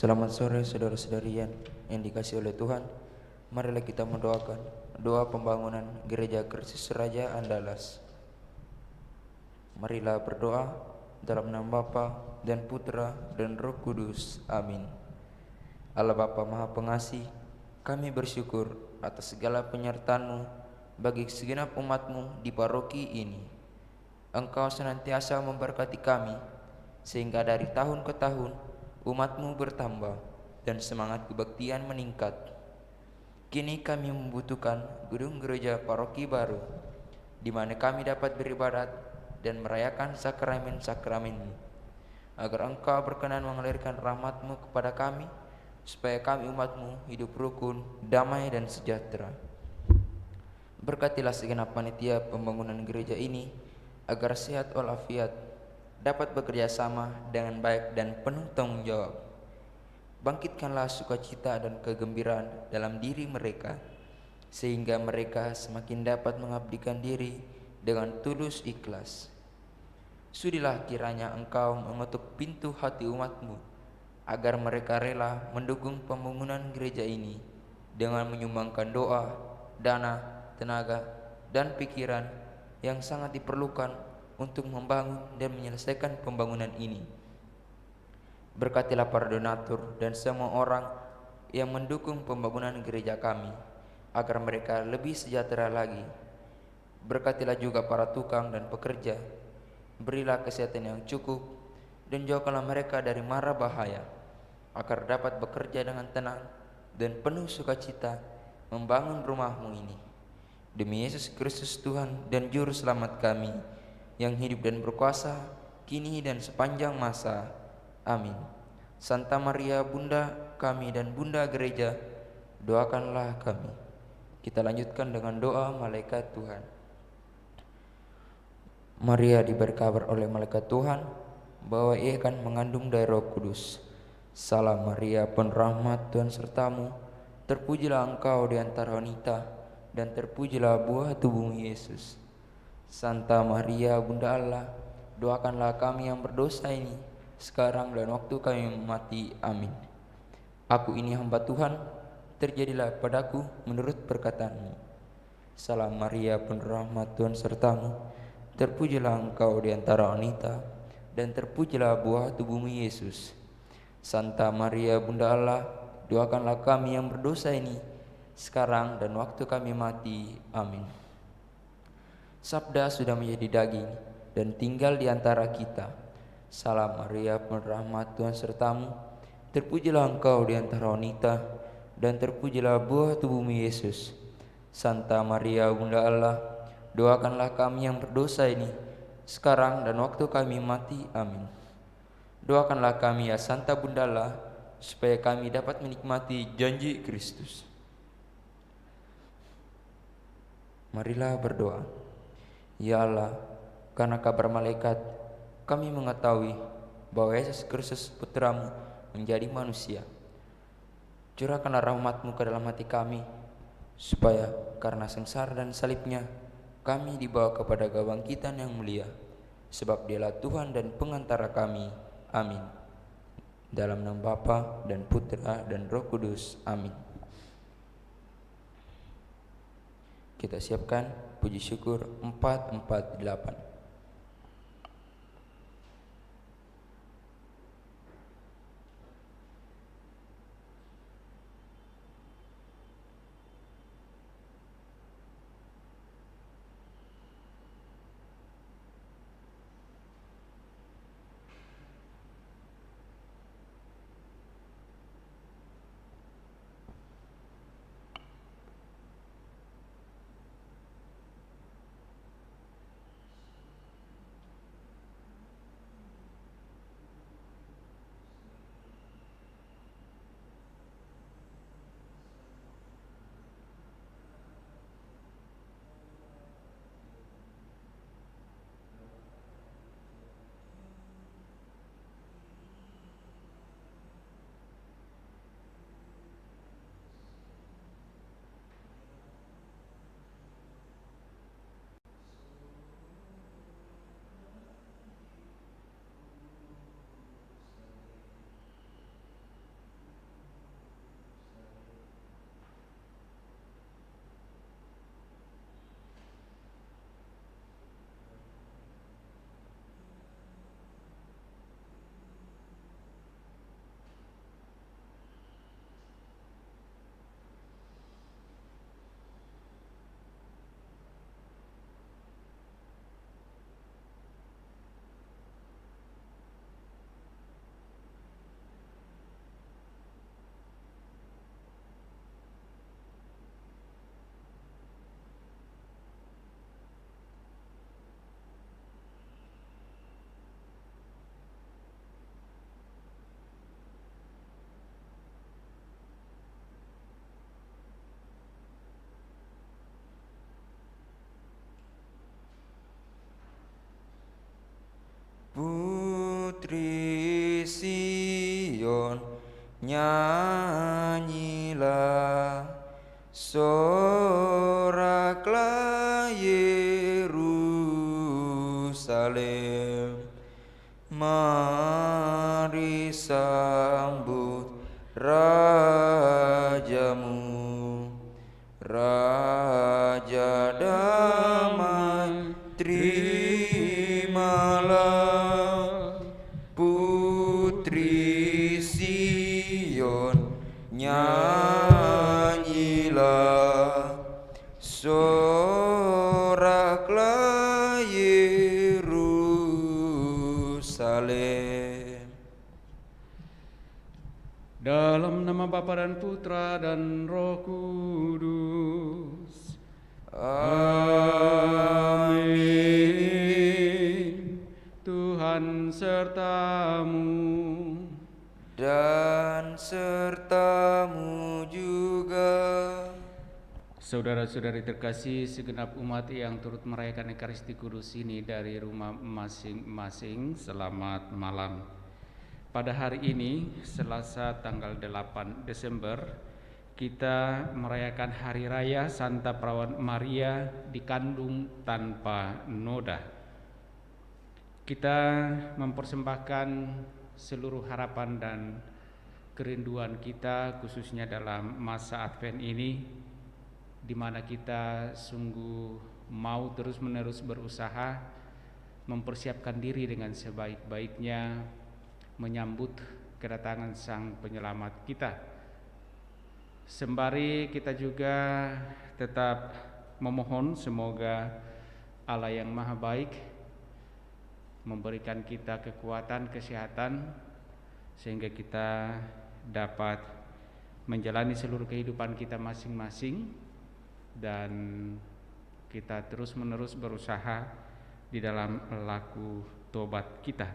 Selamat sore saudara-saudarian yang dikasihi oleh Tuhan. Marilah kita mendoakan doa pembangunan Gereja Kristus Raja Andalas. Marilah berdoa dalam nama Bapa dan Putra dan Roh Kudus. Amin. Allah Bapa Maha Pengasih, kami bersyukur atas segala penyertaan-Mu bagi segenap umat-Mu di paroki ini. Engkau senantiasa memberkati kami, sehingga dari tahun ke tahun umat-Mu bertambah dan semangat kebaktian meningkat. Kini kami membutuhkan gedung gereja paroki baru, di mana kami dapat beribadat dan merayakan sakramen-sakramen-Mu, agar Engkau berkenan mengalirkan rahmat-Mu kepada kami, supaya kami umat-Mu hidup rukun, damai dan sejahtera. Berkatilah segenap panitia pembangunan gereja ini, agar sehat walafiat, dapat bekerja sama dengan baik dan penuh tanggung jawab. Bangkitkanlah sukacita dan kegembiraan dalam diri mereka, sehingga mereka semakin dapat mengabdikan diri dengan tulus ikhlas. Sudilah kiranya Engkau mengetuk pintu hati umat-Mu, agar mereka rela mendukung pembangunan gereja ini dengan menyumbangkan doa, dana, tenaga, dan pikiran yang sangat diperlukan untuk membangun dan menyelesaikan pembangunan ini. Berkatilah para donatur dan semua orang yang mendukung pembangunan gereja kami, agar mereka lebih sejahtera lagi. Berkatilah juga para tukang dan pekerja. Berilah kesehatan yang cukup dan jauhkanlah mereka dari mara bahaya, agar dapat bekerja dengan tenang dan penuh sukacita membangun rumah-Mu ini. Demi Yesus Kristus Tuhan dan Juru Selamat kami, yang hidup dan berkuasa kini dan sepanjang masa. Amin. Santa Maria Bunda kami dan Bunda Gereja, doakanlah kami. Kita lanjutkan dengan doa malaikat Tuhan. Maria diberi kabar oleh malaikat Tuhan bahwa ia akan mengandung dari Roh Kudus. Salam Maria, penuh rahmat, Tuhan sertamu. Terpujilah engkau di antara wanita, dan terpujilah buah tubuhmu Yesus. Santa Maria Bunda Allah, doakanlah kami yang berdosa ini, sekarang dan waktu kami mati. Amin. Aku ini hamba Tuhan, terjadilah padaku menurut perkataan-Mu. Salam Maria, penuh rahmat, Tuhan sertamu. Terpujilah engkau di antara wanita, dan terpujilah buah tubuhmu Yesus. Santa Maria Bunda Allah, doakanlah kami yang berdosa ini, sekarang dan waktu kami mati. Amin. Sabda sudah menjadi daging dan tinggal di antara kita. Salam Maria, penuh rahmat, Tuhan sertamu. Terpujilah engkau di antara wanita, dan terpujilah buah tubuhmu Yesus. Santa Maria Bunda Allah, doakanlah kami yang berdosa ini, sekarang dan waktu kami mati. Amin. Doakanlah kami ya Santa Bunda Allah, supaya kami dapat menikmati janji Kristus. Marilah berdoa. Ya Allah, karena kabar malaikat, kami mengetahui bahwa Yesus Kristus Putra-Mu menjadi manusia. Curahkanlah rahmat-Mu ke dalam hati kami, supaya karena sengsara dan salibnya, kami dibawa kepada kebangkitan yang mulia. Sebab Dialah Tuhan dan pengantara kami. Amin. Dalam nama Bapa dan Putra dan Roh Kudus. Amin. Kita siapkan puji syukur 448. Nyanyilah, soraklah Yerusalem, mari sambut rajamu, Raja damai, terimalah. Putri Sion, nyanyilah, soraklah Yerusalem. Dalam nama Bapa dan Putra dan Roh Kudus. Amin. Tuhan sertamu Dan sertamu juga. Saudara-saudari terkasih, segenap umat yang turut merayakan Ekaristi Kudus ini dari rumah masing-masing, selamat malam. Pada hari ini, Selasa tanggal 8 Desember, kita merayakan Hari Raya Santa Perawan Maria dikandung tanpa noda. Kita mempersembahkan seluruh harapan dan kerinduan kita, khususnya dalam masa Advent ini, di mana kita sungguh mau terus-menerus berusaha mempersiapkan diri dengan sebaik-baiknya menyambut kedatangan Sang Penyelamat kita. Sembari kita juga tetap memohon semoga Allah yang Maha Baik memberikan kita kekuatan, kesehatan, sehingga kita dapat menjalani seluruh kehidupan kita masing-masing, dan kita terus-menerus berusaha di dalam laku tobat kita.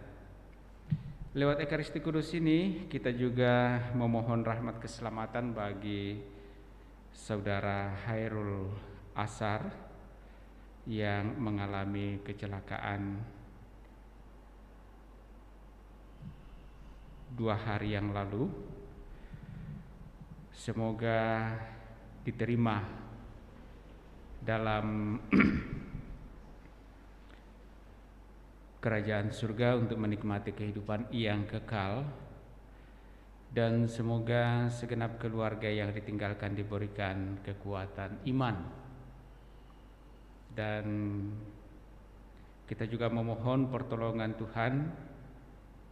Lewat Ekaristi Kudus ini kita juga memohon rahmat keselamatan bagi saudara Hairul Asar yang mengalami kecelakaan 2 hari yang lalu. Semoga diterima dalam kerajaan surga untuk menikmati kehidupan yang kekal, dan semoga segenap keluarga yang ditinggalkan diberikan kekuatan iman. Dan kita juga memohon pertolongan Tuhan,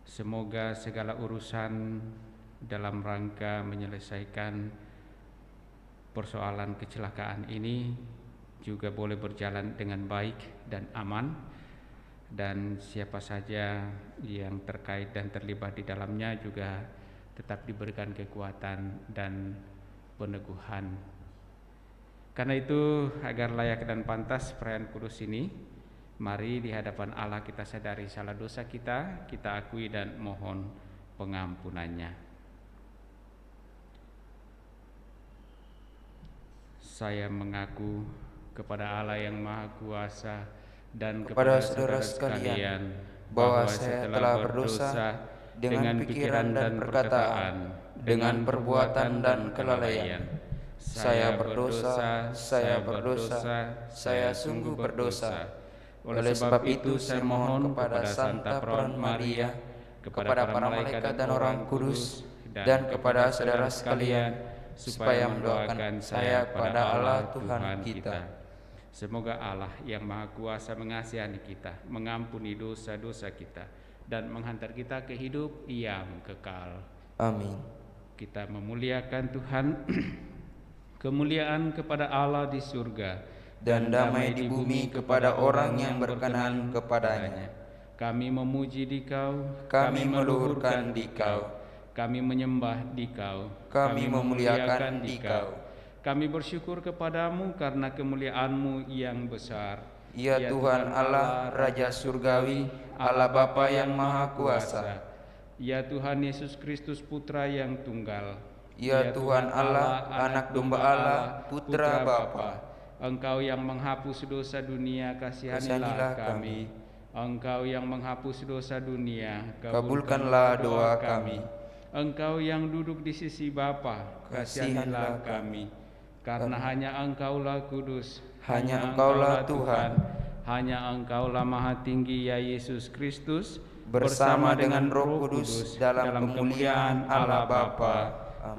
semoga segala urusan dalam rangka menyelesaikan persoalan kecelakaan ini juga boleh berjalan dengan baik dan aman, dan siapa saja yang terkait dan terlibat di dalamnya juga tetap diberikan kekuatan dan peneguhan. Karena itu, agar layak dan pantas perayaan kudus ini, mari di hadapan Allah kita sadari salah dosa kita, kita akui dan mohon pengampunannya. Saya mengaku kepada Allah yang Maha Kuasa dan kepada saudara sekalian bahwa saya telah berdosa dengan pikiran dan perkataan, dengan perbuatan dan kelalaian. Saya berdosa, saya sungguh berdosa. Oleh sebab itu saya mohon kepada Santa Perawan Maria, kepada para malaikat dan orang kudus, dan kepada saudara sekalian, supaya mendoakan saya kepada Allah Tuhan kita. Semoga Allah yang Maha Kuasa mengasihani kita, mengampuni dosa-dosa kita, dan menghantar kita ke hidup yang kekal. Amin. Kita memuliakan Tuhan. Kemuliaan kepada Allah di surga, dan damai di bumi kepada orang yang berkenan kepadanya. Kami memuji Dikau, Kami meluhurkan Dikau, kami menyembah Dikau, kami memuliakan Dikau. Kami bersyukur kepadamu karena kemuliaan-Mu yang besar. Ya Tuhan Allah, Raja Surgawi, Allah Bapa yang Maha Kuasa. Ya Tuhan Yesus Kristus Putra yang tunggal. Ya Tuhan Allah, Anak Domba Allah, Putra Bapa. Engkau yang menghapus dosa dunia, kasihanilah kami. Engkau yang menghapus dosa dunia, kabulkanlah doa kami. Engkau yang duduk di sisi Bapa, kasihanilah kami. Karena hanya Engkaulah kudus, hanya Engkaulah Tuhan, hanya Engkaulah Maha Tinggi, ya Yesus Kristus, bersama dengan Roh Kudus dalam kemuliaan Allah Bapa.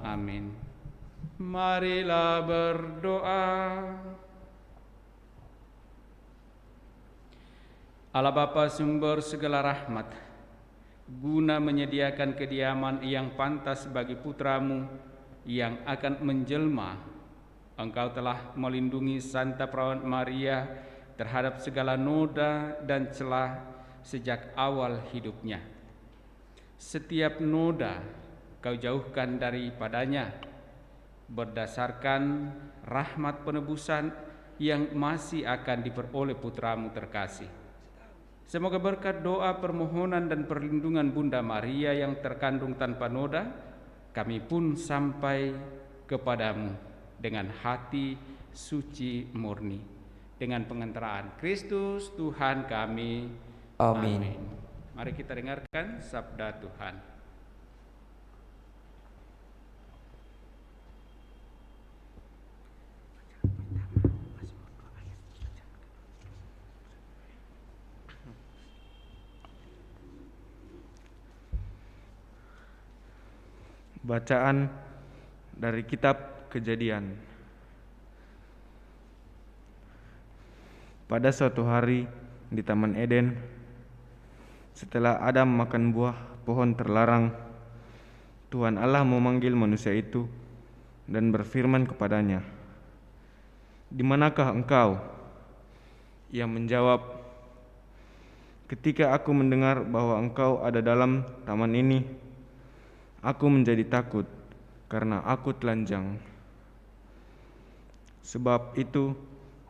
Amin. Marilah berdoa. Allah Bapa sumber segala rahmat, guna menyediakan kediaman yang pantas bagi putra-Mu yang akan menjelma, Engkau telah melindungi Santa Perawat Maria terhadap segala noda dan celah sejak awal hidupnya. Setiap noda Kau jauhkan daripadanya berdasarkan rahmat penebusan yang masih akan diperoleh putra-Mu terkasih. Semoga berkat doa, permohonan dan perlindungan Bunda Maria yang terkandung tanpa noda, kami pun sampai kepadamu dengan hati suci murni, dengan pengantaraan Kristus Tuhan kami. Amin. Mari kita dengarkan sabda Tuhan. Bacaan dari kitab Kejadian. Pada suatu hari di Taman Eden, setelah Adam makan buah pohon terlarang, Tuhan Allah memanggil manusia itu dan berfirman kepadanya, "Di manakah engkau?" Ia menjawab, "Ketika aku mendengar bahwa engkau ada dalam taman ini, aku menjadi takut karena aku telanjang. Sebab itu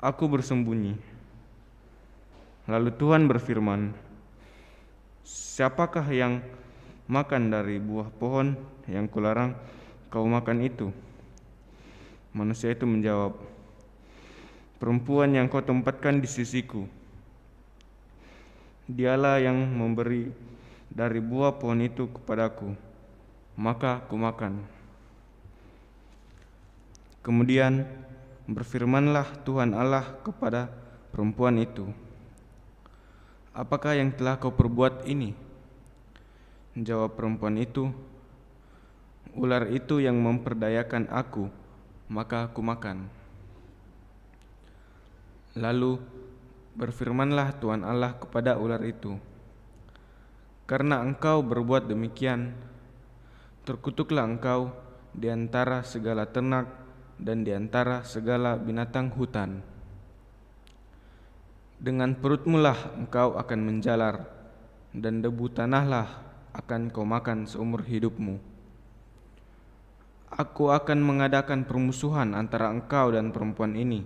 aku bersembunyi." Lalu Tuhan berfirman, "Siapakah yang makan dari buah pohon yang kularang kau makan itu?" Manusia itu menjawab, "Perempuan yang kau tempatkan di sisiku. Dialah yang memberi dari buah pohon itu kepadaku, maka kumakan." Kemudian berfirmanlah Tuhan Allah kepada perempuan itu, "Apakah yang telah kau perbuat ini?" Jawab perempuan itu, "Ular itu yang memperdayakan aku, maka kumakan." Lalu berfirmanlah Tuhan Allah kepada ular itu, "Karena engkau berbuat demikian, terkutuklah engkau di antara segala ternak dan di antara segala binatang hutan. Dengan perutmu lah engkau akan menjalar, dan debu tanahlah akan kau makan seumur hidupmu. Aku akan mengadakan permusuhan antara engkau dan perempuan ini,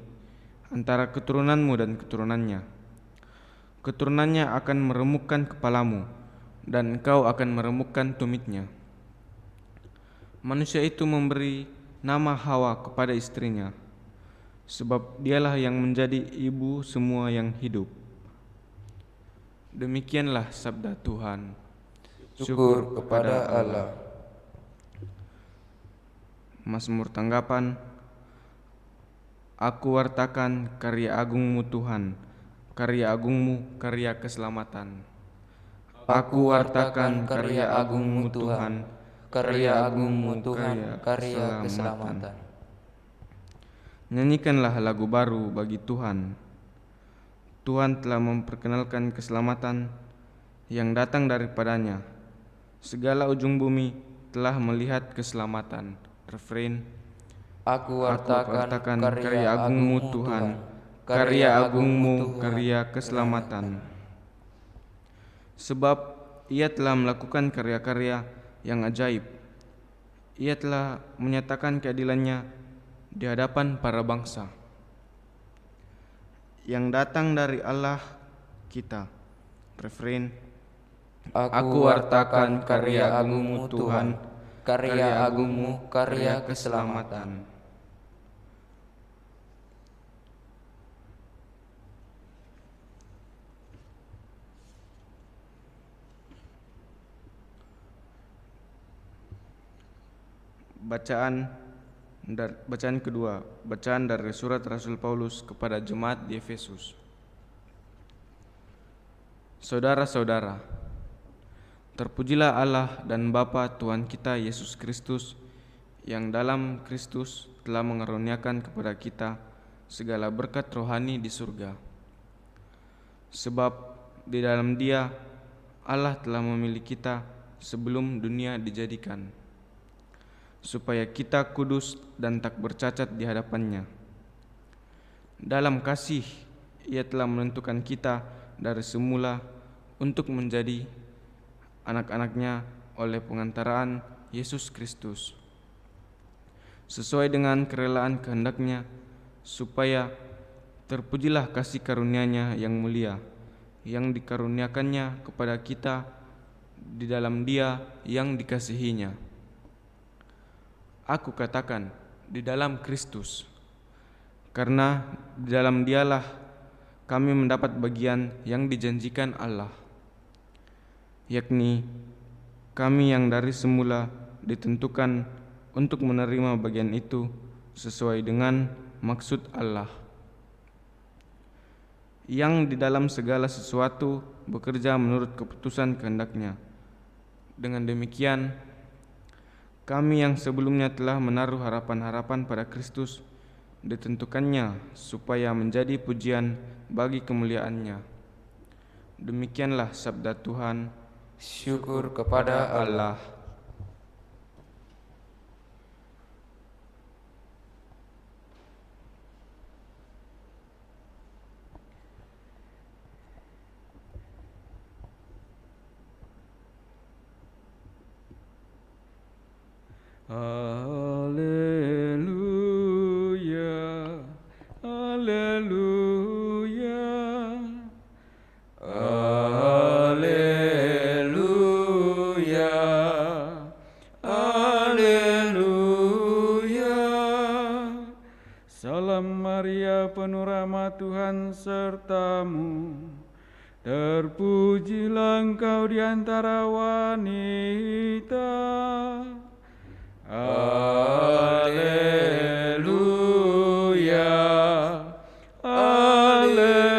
antara keturunanmu dan keturunannya. Keturunannya akan meremukkan kepalamu, dan engkau akan meremukkan tumitnya." Manusia itu memberi nama Hawa kepada istrinya, sebab dialah yang menjadi ibu semua yang hidup. Demikianlah sabda Tuhan. Syukur kepada Allah. Mazmur tanggapan. Aku wartakan karya agungmu Tuhan, karya agungmu, karya keselamatan. Aku wartakan karya agungmu Tuhan, karya agungmu Tuhan, karya keselamatan. Nyanyikanlah lagu baru bagi Tuhan. Tuhan telah memperkenalkan keselamatan yang datang daripadanya. Segala ujung bumi telah melihat keselamatan. Refrain. Aku wartakan karya agungmu Tuhan, karya agungmu, karya keselamatan. Sebab Ia telah melakukan karya-karya yang ajaib. Ia telah menyatakan keadilannya di hadapan para bangsa. Yang datang dari Allah kita. Refrain. Aku wartakan karya agungmu Tuhan, karya agungmu, karya keselamatan. Bacaan kedua, bacaan dari surat Rasul Paulus kepada jemaat di Efesus. Saudara-saudara, terpujilah Allah dan Bapa Tuhan kita Yesus Kristus, yang dalam Kristus telah mengaruniakan kepada kita segala berkat rohani di surga. Sebab di dalam Dia Allah telah memilih kita sebelum dunia dijadikan, supaya kita kudus dan tak bercacat di hadapan-Nya. Dalam kasih Ia telah menentukan kita dari semula untuk menjadi anak-anak-Nya oleh pengantaraan Yesus Kristus, sesuai dengan kerelaan kehendak-Nya, supaya terpujilah kasih karunia-Nya yang mulia, yang dikaruniakannya kepada kita di dalam Dia yang dikasihi-Nya. Aku katakan di dalam Kristus, karena di dalam Dialah kami mendapat bagian yang dijanjikan Allah, yakni kami yang dari semula ditentukan untuk menerima bagian itu sesuai dengan maksud Allah, yang di dalam segala sesuatu bekerja menurut keputusan kehendak-Nya. Dengan demikian, kami yang sebelumnya telah menaruh harapan-harapan pada Kristus ditentukannya supaya menjadi pujian bagi kemuliaan-Nya. Demikianlah sabda Tuhan. Syukur kepada Allah. Haleluya, haleluya, haleluya, haleluya. Salam Maria, penuh rahmat Tuhan sertamu. Terpujilah engkau di antara wanita. Haleluya, haleluya.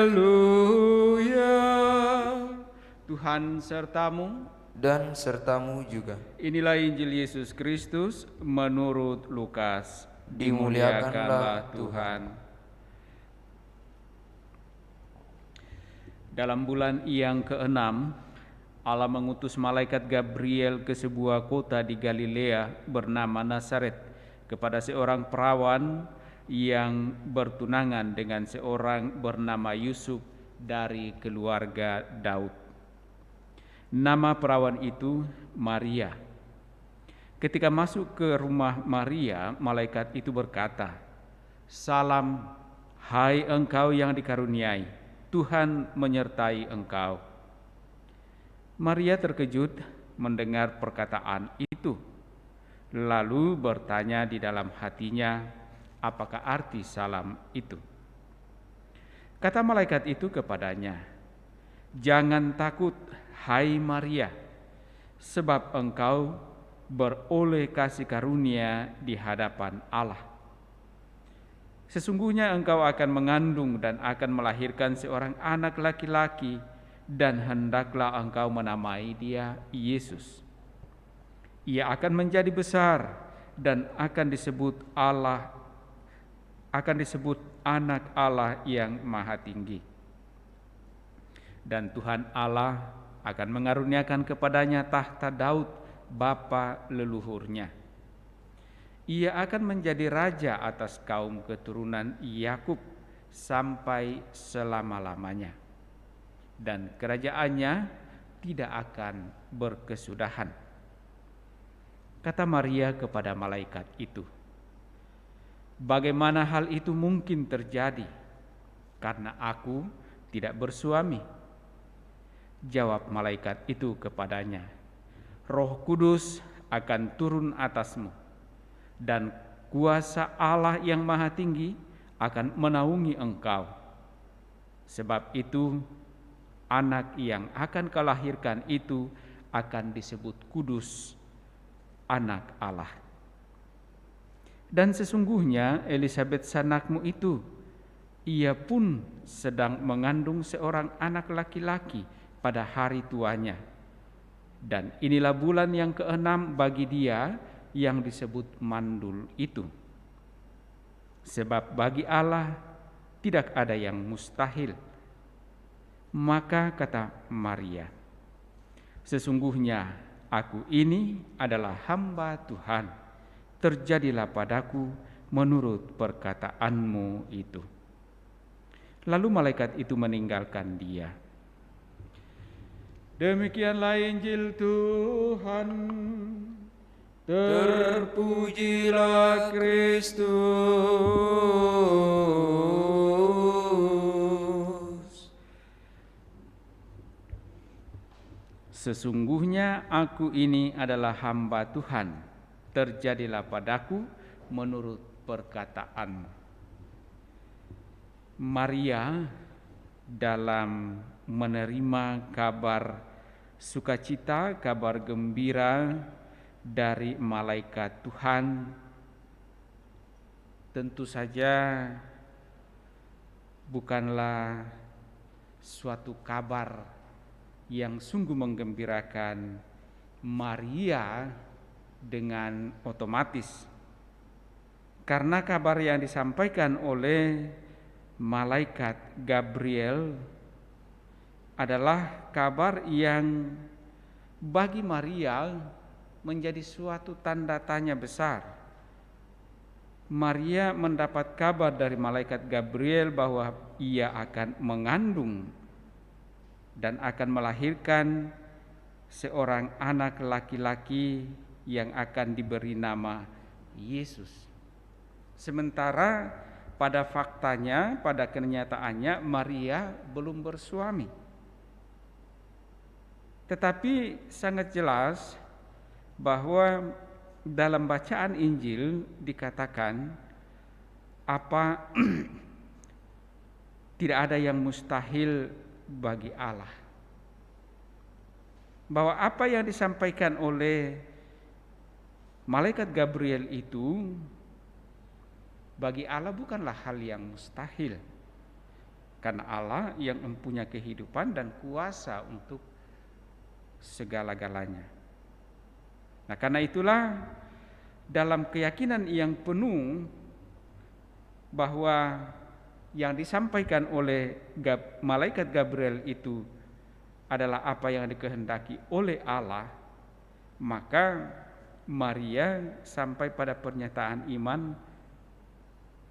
Tuhan sertamu Dan sertamu juga. Inilah Injil Yesus Kristus menurut Lukas. Dimuliakanlah Tuhan. Dalam bulan yang ke-6, Allah mengutus malaikat Gabriel ke sebuah kota di Galilea bernama Nazaret kepada seorang perawan yang bertunangan dengan seorang bernama Yusuf dari keluarga Daud. Nama perawan itu Maria. Ketika masuk ke rumah Maria, malaikat itu berkata, "Salam, hai engkau yang dikaruniai, Tuhan menyertai engkau." Maria terkejut mendengar perkataan itu, lalu bertanya di dalam hatinya, apakah arti salam itu? Kata malaikat itu kepadanya, "Jangan takut, hai Maria, sebab engkau beroleh kasih karunia di hadapan Allah. Sesungguhnya engkau akan mengandung dan akan melahirkan seorang anak laki-laki, dan hendaklah engkau menamai dia Yesus. Ia akan menjadi besar dan akan disebut anak Allah yang Maha Tinggi. Dan Tuhan Allah akan mengaruniakan kepadanya tahta Daud bapa leluhurnya. Ia akan menjadi raja atas kaum keturunan Yakub sampai selama-lamanya, dan kerajaannya tidak akan berkesudahan." Kata Maria kepada malaikat itu, "Bagaimana hal itu mungkin terjadi, karena aku tidak bersuami?" Jawab malaikat itu kepadanya, "Roh Kudus akan turun atasmu, dan kuasa Allah yang Maha Tinggi akan menaungi engkau. Sebab itu, anak yang akan kau lahirkan itu akan disebut kudus, anak Allah. Dan sesungguhnya Elisabet sanakmu itu, ia pun sedang mengandung seorang anak laki-laki pada hari tuanya. Dan inilah bulan yang ke-6 bagi dia yang disebut mandul itu. Sebab bagi Allah tidak ada yang mustahil. Maka kata Maria, sesungguhnya aku ini adalah hamba Tuhan, terjadilah padaku menurut perkataanmu itu. Lalu malaikat itu meninggalkan dia. Demikianlah Injil Tuhan. Terpujilah Kristus. Sesungguhnya aku ini adalah hamba Tuhan, terjadilah padaku menurut perkataanmu. Maria dalam menerima kabar sukacita, kabar gembira dari malaikat Tuhan, tentu saja bukanlah suatu kabar yang sungguh menggembirakan Maria dengan otomatis, karena kabar yang disampaikan oleh malaikat Gabriel adalah kabar yang bagi Maria menjadi suatu tanda tanya besar. Maria mendapat kabar dari malaikat Gabriel bahwa ia akan mengandung dan akan melahirkan seorang anak laki-laki yang akan diberi nama Yesus. Sementara pada faktanya, pada kenyataannya Maria belum bersuami. Tetapi sangat jelas bahwa dalam bacaan Injil dikatakan tidak ada yang mustahil bagi Allah. Bahwa apa yang disampaikan oleh malaikat Gabriel itu bagi Allah bukanlah hal yang mustahil. Karena Allah yang mempunyai kehidupan dan kuasa untuk segala-galanya. Nah, karena itulah dalam keyakinan yang penuh bahwa yang disampaikan oleh malaikat Gabriel itu adalah apa yang dikehendaki oleh Allah, maka Maria sampai pada pernyataan iman,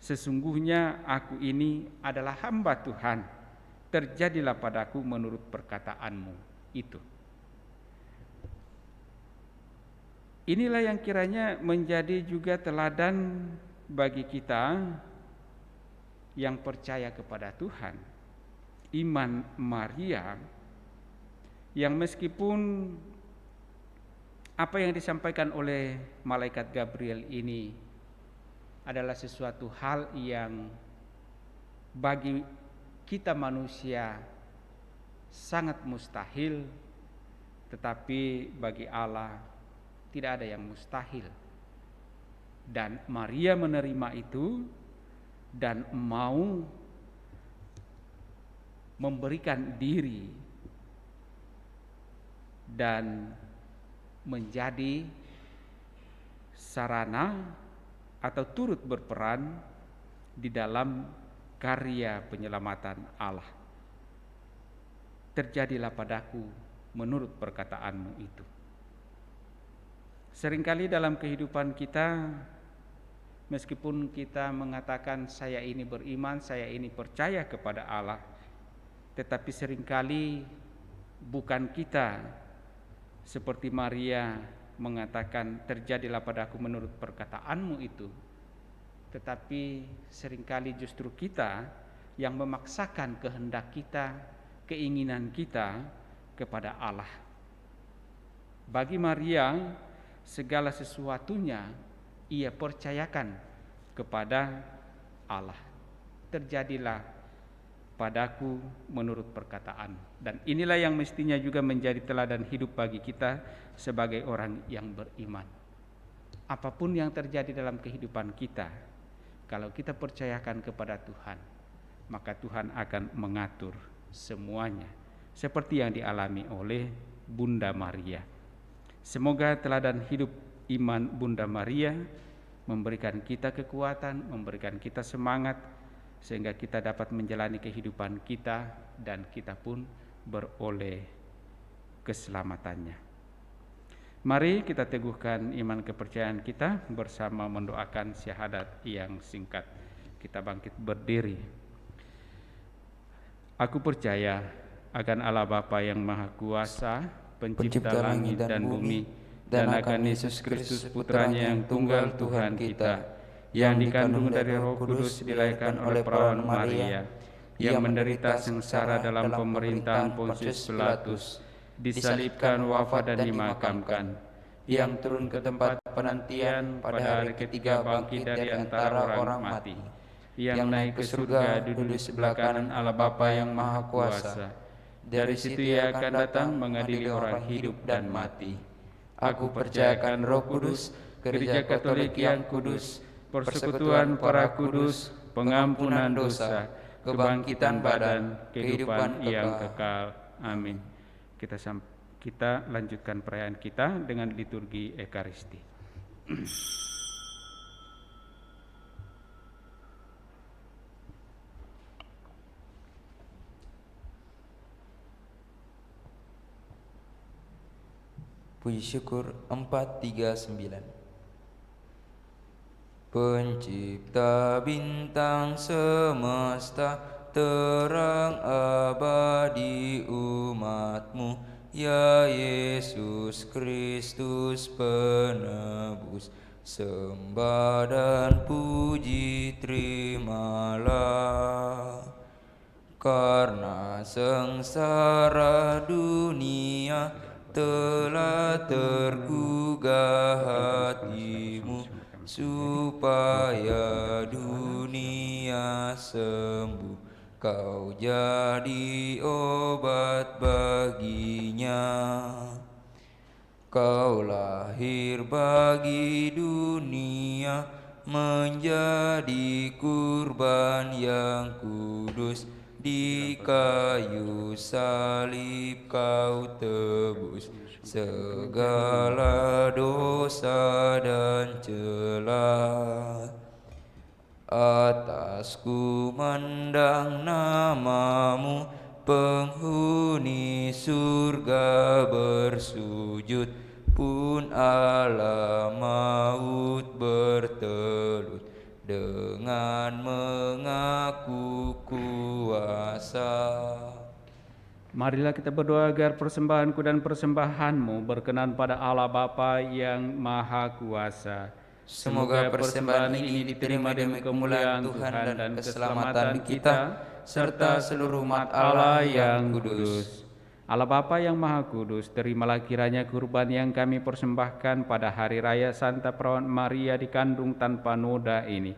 sesungguhnya aku ini adalah hamba Tuhan, terjadilah padaku menurut perkataanmu itu. Inilah yang kiranya menjadi juga teladan bagi kita yang percaya kepada Tuhan. Iman Maria yang meskipun apa yang disampaikan oleh malaikat Gabriel ini adalah sesuatu hal yang bagi kita manusia sangat mustahil, tetapi bagi Allah tidak ada yang mustahil. Dan Maria menerima itu dan mau memberikan diri dan menjadi sarana atau turut berperan di dalam karya penyelamatan Allah. Terjadilah padaku menurut perkataanmu itu. Seringkali dalam kehidupan kita, meskipun kita mengatakan saya ini beriman, saya ini percaya kepada Allah, tetapi seringkali bukan kita seperti Maria mengatakan terjadilah padaku menurut perkataanmu itu, tetapi seringkali justru kita yang memaksakan kehendak kita, keinginan kita kepada Allah. Bagi Maria, segala sesuatunya ia percayakan kepada Allah. Terjadilah padaku menurut perkataan. Dan inilah yang mestinya juga menjadi teladan hidup bagi kita sebagai orang yang beriman. apapun yang terjadi dalam kehidupan kita, kalau kita percayakan kepada Tuhan, maka Tuhan akan mengatur semuanya, seperti yang dialami oleh Bunda Maria. Semoga teladan hidup iman Bunda Maria memberikan kita kekuatan, memberikan kita semangat, sehingga kita dapat menjalani kehidupan kita dan kita pun beroleh keselamatannya. Mari kita teguhkan iman kepercayaan kita bersama mendoakan syahadat yang singkat. Kita bangkit berdiri. Aku percaya akan Allah Bapa yang Maha Kuasa, pencipta langit dan bumi, dan akan Yesus Kristus Putranya yang tunggal Tuhan kita, yang dikandung dari Roh Kudus, dilahirkan oleh perawan Maria, yang menderita sengsara dalam pemerintahan Pontius Pilatus, disalibkan, wafat dan dimakamkan, yang turun ke tempat penantian, pada hari ketiga bangkit dari antara orang mati, yang naik ke surga, duduk di sebelah kanan Allah Bapa yang Maha Kuasa. Dari situ Ia akan datang mengadili orang hidup dan mati. Aku percayakan Roh Kudus, Gereja Katolik yang kudus, persekutuan para kudus, pengampunan dosa, kebangkitan badan, kehidupan yang kekal. Amin. Kita lanjutkan perayaan kita dengan liturgi Ekaristi. Puji syukur 439. Pencipta bintang semesta, terang abadi umat-Mu, ya Yesus Kristus penebus, sembah dan puji terimalah. Karena sengsara dunia telah tergugah hati-Mu, supaya dunia sembuh, Kau jadi obat baginya. Kau lahir bagi dunia, menjadi kurban yang kudus. Di kayu salib Kau tebus segala dosa dan celah. Atas kumandang nama-Mu, penghuni surga bersujud, pun Allah maut bertelut dengan mengaku kuasa. Marilah kita berdoa agar persembahanku dan persembahanmu berkenan pada Allah Bapa yang Maha Kuasa. Semoga persembahan ini diterima demi kemuliaan Tuhan dan keselamatan kita, serta seluruh umat Allah yang kudus. Allah Bapa yang Maha Kudus, terimalah kiranya kurban yang kami persembahkan pada hari raya Santa Perawan Maria dikandung tanpa noda ini.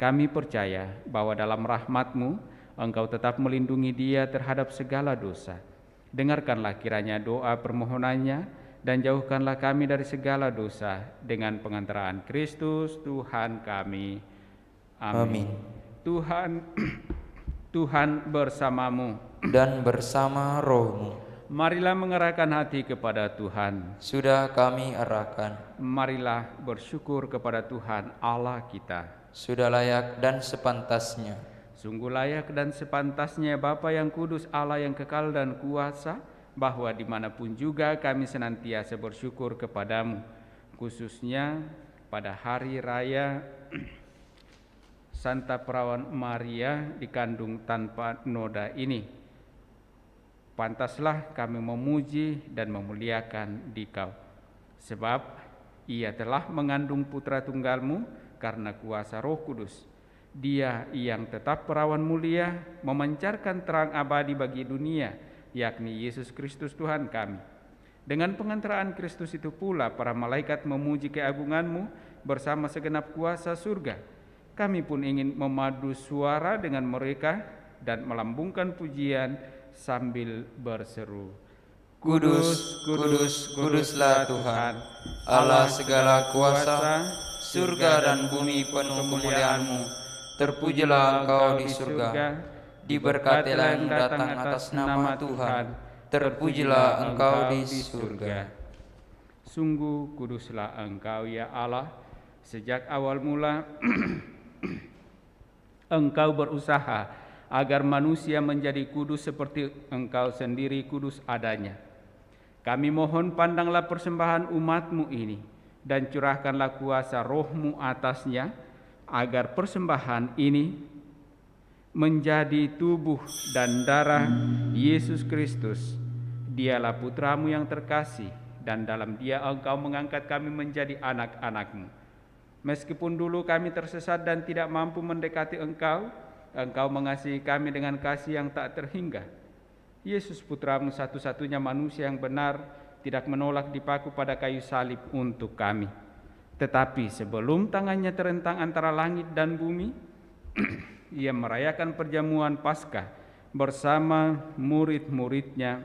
Kami percaya bahwa dalam rahmat-Mu, Engkau tetap melindungi dia terhadap segala dosa. Dengarkanlah kiranya doa permohonannya, dan jauhkanlah kami dari segala dosa dengan pengantaraan Kristus Tuhan kami. Amin. Tuhan bersamamu dan bersama roh-Mu. Marilah mengerahkan hati kepada Tuhan. Sudah kami arahkan. Marilah bersyukur kepada Tuhan Allah kita. Sudah layak dan sepantasnya. Sungguh layak dan sepantasnya Bapa yang kudus, Allah yang kekal dan kuasa, bahwa dimanapun juga kami senantiasa bersyukur kepadamu, khususnya pada hari raya Santa Perawan Maria dikandung tanpa noda ini. Pantaslah kami memuji dan memuliakan Dikau, sebab Ia telah mengandung putra tunggal-Mu karena kuasa Roh Kudus. Dia yang tetap perawan mulia, memancarkan terang abadi bagi dunia, yakni Yesus Kristus Tuhan kami. Dengan pengantaraan Kristus itu pula para malaikat memuji keagungan-Mu bersama segenap kuasa surga. Kami pun ingin memadu suara dengan mereka dan melambungkan pujian sambil berseru, Kudus, kudus, kuduslah Tuhan, Allah segala kuasa, surga dan bumi penuh kemuliaan-Mu. Terpujilah Engkau di surga, diberkatilah yang datang atas nama Tuhan, terpujilah Engkau di surga. Sungguh kuduslah Engkau ya Allah, sejak awal mula Engkau berusaha agar manusia menjadi kudus seperti Engkau sendiri kudus adanya. Kami mohon pandanglah persembahan umat-Mu ini dan curahkanlah kuasa Roh-Mu atasnya, agar persembahan ini menjadi tubuh dan darah Yesus Kristus. Dialah Putra-Mu yang terkasih, dan dalam Dia Engkau mengangkat kami menjadi anak-anak-Mu. Meskipun dulu kami tersesat dan tidak mampu mendekati Engkau, Engkau mengasihi kami dengan kasih yang tak terhingga. Yesus Putra-Mu satu-satunya manusia yang benar tidak menolak dipaku pada kayu salib untuk kami. Tetapi sebelum tangannya terentang antara langit dan bumi, Ia merayakan perjamuan Paskah bersama murid-muridnya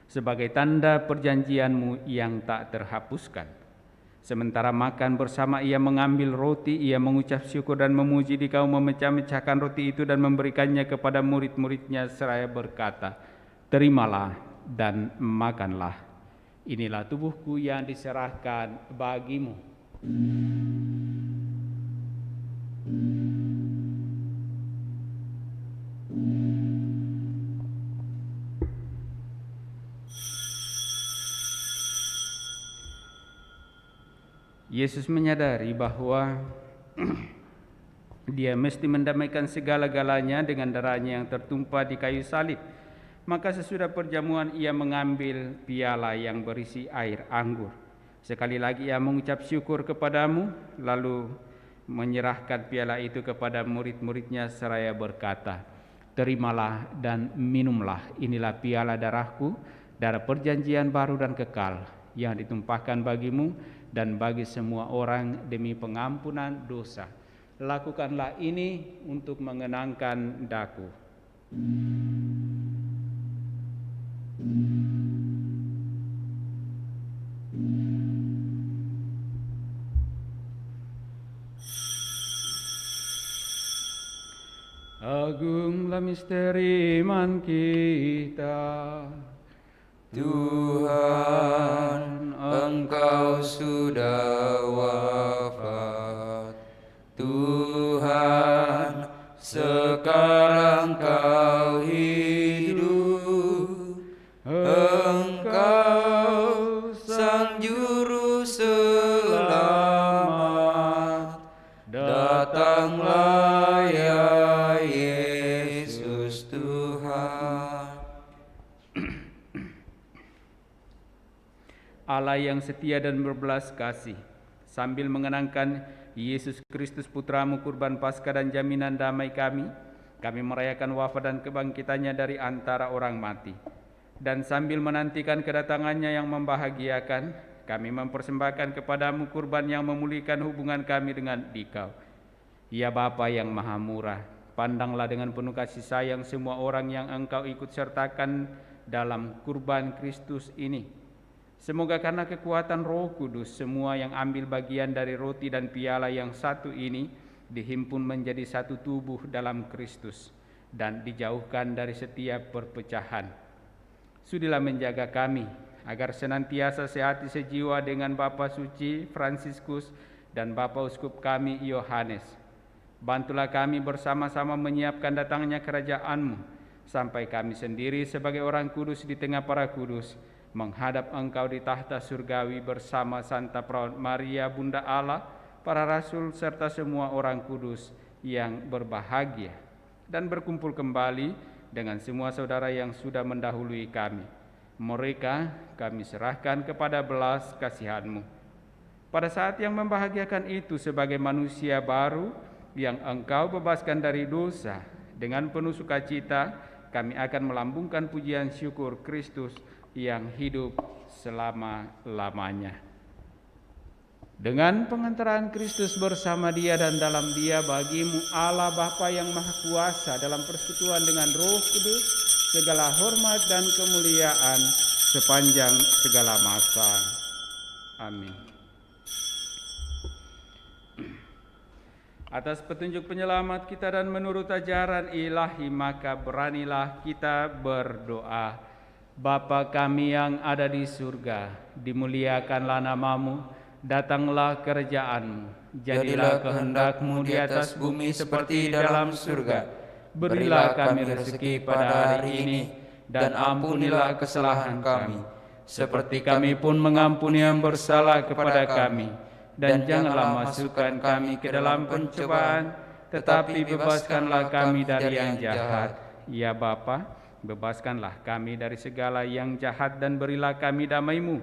sebagai tanda perjanjian-Mu yang tak terhapuskan. Sementara makan bersama, Ia mengambil roti, Ia mengucap syukur dan memuji, Dikau memecah-mecahkan roti itu dan memberikannya kepada murid-muridnya seraya berkata, "Terimalah dan makanlah. Inilah tubuhku yang diserahkan bagimu." Yesus menyadari bahwa Dia mesti mendamaikan segala-galanya dengan darahnya yang tertumpah di kayu salib. Maka sesudah perjamuan Ia mengambil piala yang berisi air anggur. Sekali lagi Ia mengucap syukur kepadamu, lalu menyerahkan piala itu kepada murid-muridnya seraya berkata, "Terimalah dan minumlah, inilah piala darahku, darah perjanjian baru dan kekal, yang ditumpahkan bagimu dan bagi semua orang demi pengampunan dosa. Lakukanlah ini untuk mengenangkan daku." Agunglah misteri iman kita. Tuhan, Engkau sudah wafat. Tuhan, sekarang Kau hidup. Engkau Sang Juru Selamat. Datanglah ya Yesus Tuhan. Allah yang setia dan berbelas kasih, sambil mengenangkan Yesus Kristus Putra-Mu, kurban Paskah dan jaminan damai kami merayakan wafat dan kebangkitannya dari antara orang mati. Dan sambil menantikan kedatangannya yang membahagiakan, kami mempersembahkan kepadamu kurban yang memulihkan hubungan kami dengan Dikau. Ya Bapa yang Maha Murah, pandanglah dengan penuh kasih sayang semua orang yang Engkau ikut sertakan dalam kurban Kristus ini. Semoga karena kekuatan Roh Kudus, semua yang ambil bagian dari roti dan piala yang satu ini dihimpun menjadi satu tubuh dalam Kristus dan dijauhkan dari setiap perpecahan. Sudilah menjaga kami agar senantiasa sehati sejiwa dengan Bapa Suci Fransiskus dan Bapa Uskup kami Yohanes. Bantulah kami bersama-sama menyiapkan datangnya kerajaan-Mu, sampai kami sendiri sebagai orang kudus di tengah para kudus menghadap Engkau di tahta surgawi bersama Santa Perawan Maria Bunda Allah, para rasul serta semua orang kudus yang berbahagia, dan berkumpul kembali dengan semua saudara yang sudah mendahului kami. Mereka kami serahkan kepada belas kasihan-Mu. Pada saat yang membahagiakan itu, sebagai manusia baru yang Engkau bebaskan dari dosa, dengan penuh sukacita kami akan melambungkan pujian syukur Kristus yang hidup selama-lamanya. Dengan pengantaran Kristus bersama Dia dan dalam Dia, bagimu Allah Bapa yang Maha Kuasa dalam persekutuan dengan Roh Kudus, segala hormat dan kemuliaan sepanjang segala masa. Amin. Atas petunjuk penyelamat kita dan menurut ajaran ilahi, maka beranilah kita berdoa. Bapa kami yang ada di surga, dimuliakanlah namamu, datanglah kerajaan-Mu, jadilah kehendak-Mu di atas bumi seperti di dalam surga. Berilah kami rezeki pada hari ini, dan ampunilah kesalahan kami, seperti kami pun mengampuni yang bersalah kepada kami. Dan janganlah masukkan kami ke dalam pencobaan, tetapi bebaskanlah kami dari yang jahat. Ya Bapa, bebaskanlah kami dari segala yang jahat dan berilah kami damai-Mu.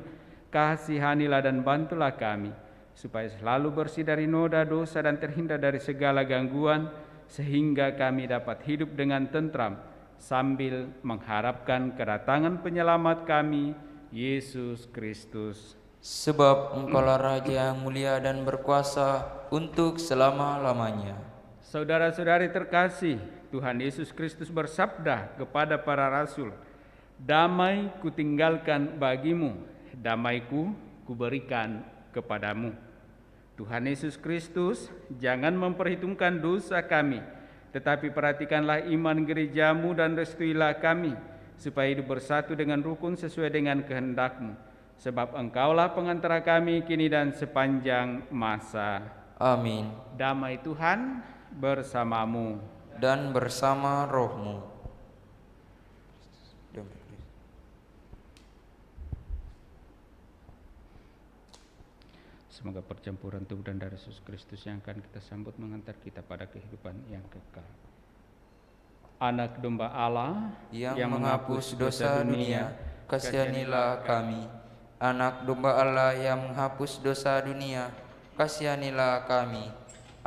Kasihanilah dan bantulah kami, supaya selalu bersih dari noda dosa dan terhindar dari segala gangguan, sehingga kami dapat hidup dengan tentram, sambil mengharapkan kedatangan penyelamat kami, Yesus Kristus. Sebab Engkaulah Raja yang mulia dan berkuasa untuk selama-lamanya. Saudara-saudari terkasih, Tuhan Yesus Kristus bersabda kepada para rasul, "Damai kutinggalkan bagimu, damaiku kuberikan kepadamu." Tuhan Yesus Kristus jangan memperhitungkan dosa kami, tetapi perhatikanlah iman gerejamu dan restuilah kami, supaya hidup bersatu dengan rukun sesuai dengan kehendak-Mu. Sebab Engkaulah pengantara kami kini dan sepanjang masa. Amin. Damai Tuhan bersamamu. Dan bersama rohmu. Semoga percampuran tubuh dan darah Yesus Kristus yang akan kita sambut mengantar kita pada kehidupan yang kekal. Anak domba Allah yang menghapus dosa dunia, kasihanilah kami. Anak domba Allah yang menghapus dosa dunia, kasihanilah kami.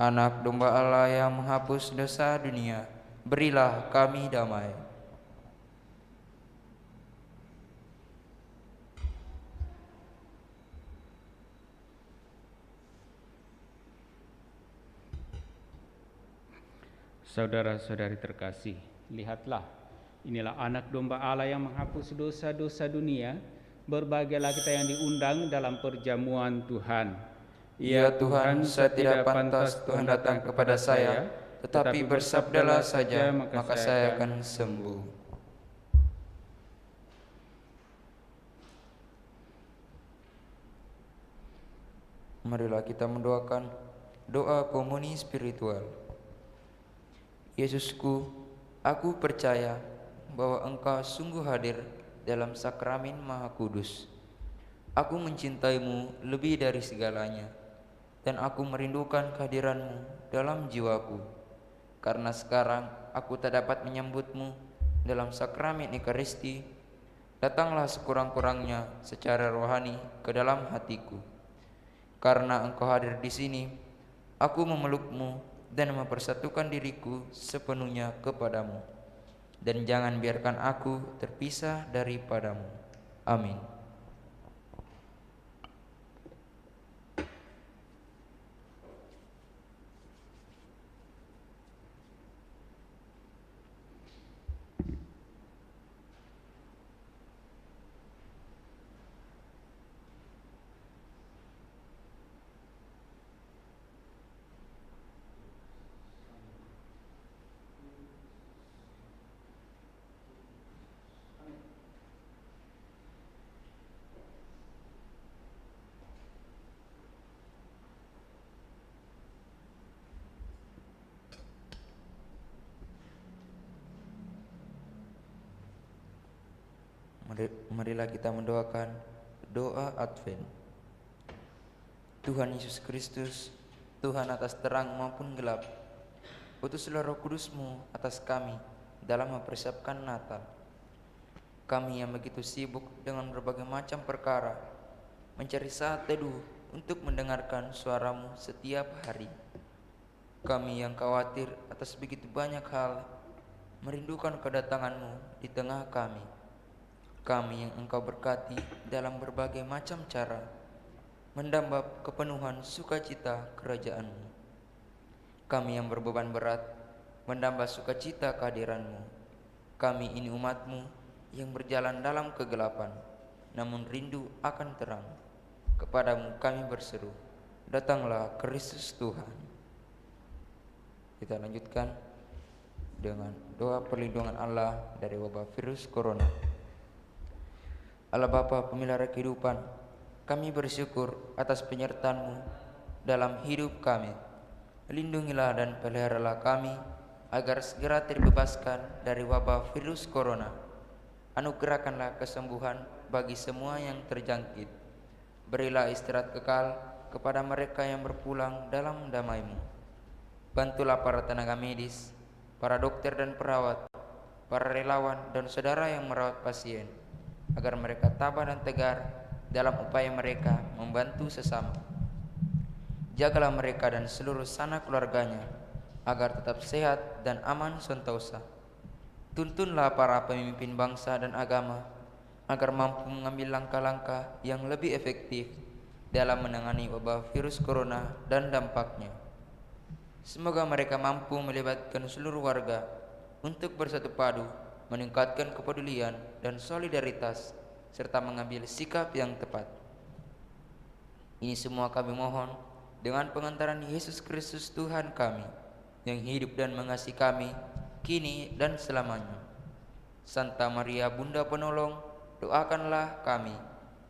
Anak domba Allah yang menghapus dosa dunia, berilah kami damai. Saudara-saudari terkasih, lihatlah, inilah anak domba Allah yang menghapus dosa-dosa dunia. Berbahagialah kita yang diundang dalam perjamuan Tuhan. Ya Tuhan, saya tidak pantas Tuhan datang kepada saya, tetapi bersabdalah saja, maka saya akan sembuh. Marilah kita mendoakan doa komuni spiritual. Yesusku, aku percaya bahwa Engkau sungguh hadir dalam sakramen Maha Kudus. Aku mencintaimu lebih dari segalanya, dan aku merindukan kehadiranmu dalam jiwaku. Karena sekarang aku tak dapat menyambutmu dalam sakramen Ekaristi, datanglah sekurang-kurangnya secara rohani ke dalam hatiku. Karena Engkau hadir di sini, aku memelukmu dan mempersatukan diriku sepenuhnya kepadamu. Dan jangan biarkan aku terpisah daripadamu. Amin. Marilah kita mendoakan doa Advent. Tuhan Yesus Kristus, Tuhan atas terang maupun gelap, utuslah Roh Kudus-Mu atas kami dalam mempersiapkan Natal. Kami yang begitu sibuk dengan berbagai macam perkara, mencari saat teduh untuk mendengarkan suara-Mu setiap hari. Kami yang khawatir atas begitu banyak hal, merindukan kedatangan-Mu di tengah kami. Kami yang Engkau berkati dalam berbagai macam cara, mendamba kepenuhan sukacita kerajaan-Mu. Kami yang berbeban berat, mendamba sukacita kehadiran-Mu. Kami ini umat-Mu yang berjalan dalam kegelapan, namun rindu akan terang. Kepadamu kami berseru, datanglah Kristus Tuhan. Kita lanjutkan dengan doa perlindungan Allah dari wabah virus corona. Allah Bapa pemelihara kehidupan, kami bersyukur atas penyertaan-Mu dalam hidup kami. Lindungilah dan peliharalah kami agar segera terbebaskan dari wabah virus corona. Anugerahkanlah kesembuhan bagi semua yang terjangkit. Berilah istirahat kekal kepada mereka yang berpulang dalam damai-Mu. Bantulah para tenaga medis, para dokter dan perawat, para relawan dan saudara yang merawat pasien, agar mereka tabah dan tegar dalam upaya mereka membantu sesama. Jagalah mereka dan seluruh sanak keluarganya agar tetap sehat dan aman sentosa. Tuntunlah para pemimpin bangsa dan agama agar mampu mengambil langkah-langkah yang lebih efektif dalam menangani wabah virus corona dan dampaknya. Semoga mereka mampu melibatkan seluruh warga untuk bersatu padu, meningkatkan kepedulian dan solidaritas, serta mengambil sikap yang tepat. Ini semua kami mohon dengan pengantaran Yesus Kristus Tuhan kami, yang hidup dan mengasihi kami kini dan selamanya. Santa Maria Bunda Penolong, doakanlah kami.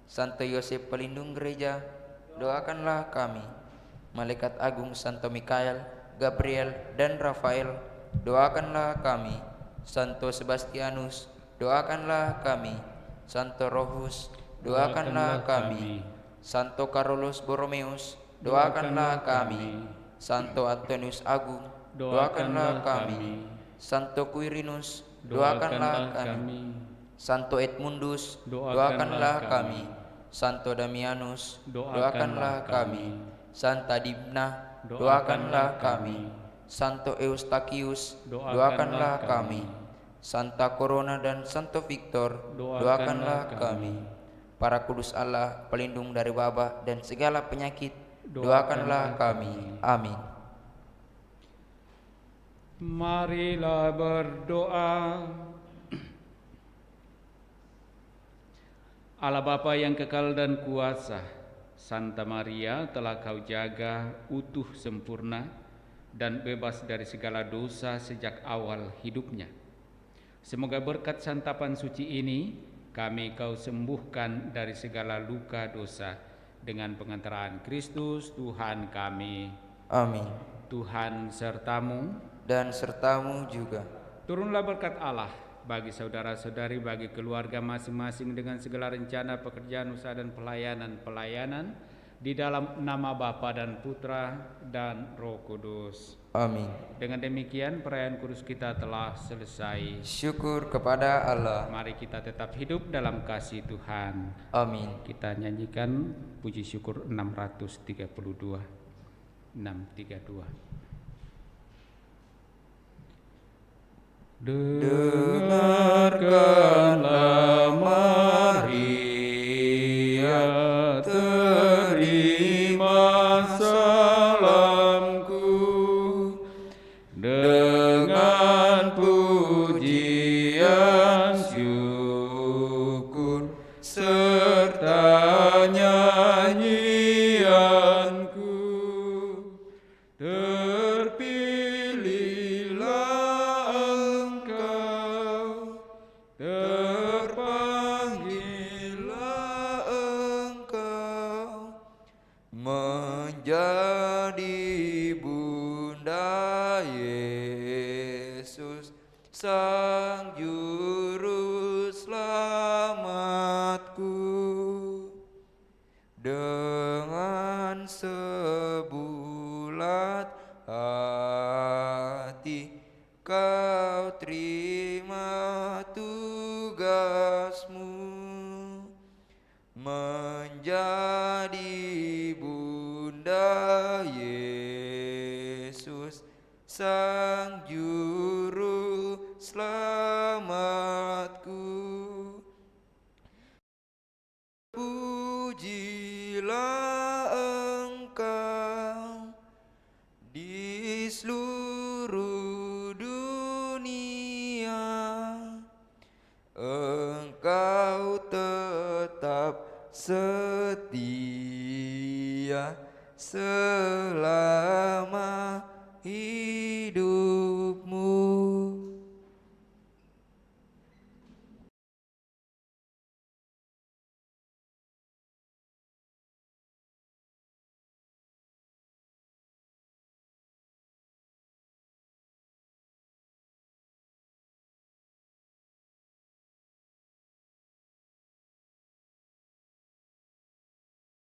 Santo Yosef Pelindung Gereja, doakanlah kami. Malaikat Agung Santo Mikael, Gabriel dan Rafael, doakanlah kami. Santo Sebastianus, doakanlah kami. Santo Rohus, doakanlah kami. Santo Carolus Borromeus, doakanlah kami. Santo Antonius Agung, doakanlah kami. Santo Quirinus, doakanlah kami. Santo Edmundus, doakanlah kami. Santo Damianus, doakanlah kami. Santa Dimna, doakanlah kami. Santo Eustachius, doakanlah kami. Santa Corona dan Santo Victor, doakanlah kami. Para kudus Allah, pelindung dari wabah dan segala penyakit, doakanlah kami. Amin. Marilah berdoa. Allah Bapa yang kekal dan kuasa, Santa Maria telah Kau jaga utuh sempurna dan bebas dari segala dosa sejak awal hidupnya. Semoga berkat santapan suci ini kami Kau sembuhkan dari segala luka dosa dengan pengantaran Kristus Tuhan kami. Amin. Tuhan sertamu Dan sertamu juga. Turunlah berkat Allah bagi saudara-saudari, bagi keluarga masing-masing dengan segala rencana, pekerjaan, usaha dan pelayanan di dalam nama Bapa dan Putra dan Roh Kudus. Amin. Dengan demikian perayaan kudus kita telah selesai. Syukur kepada Allah. Mari kita tetap hidup dalam kasih Tuhan. Amin. Kita nyanyikan puji syukur 632. 632. Dengarkanlah Maria, terima salamku. Dengan pujian syukur serta nyanyianku, menjadi Bunda Yesus, Sang Juru Selamatku. Dengan sebulat hati Kau terima tugasmu, menjadi Bunda Yesus, Sang Juru Selamatku. Pujilah Engkau di seluruh dunia, sekarang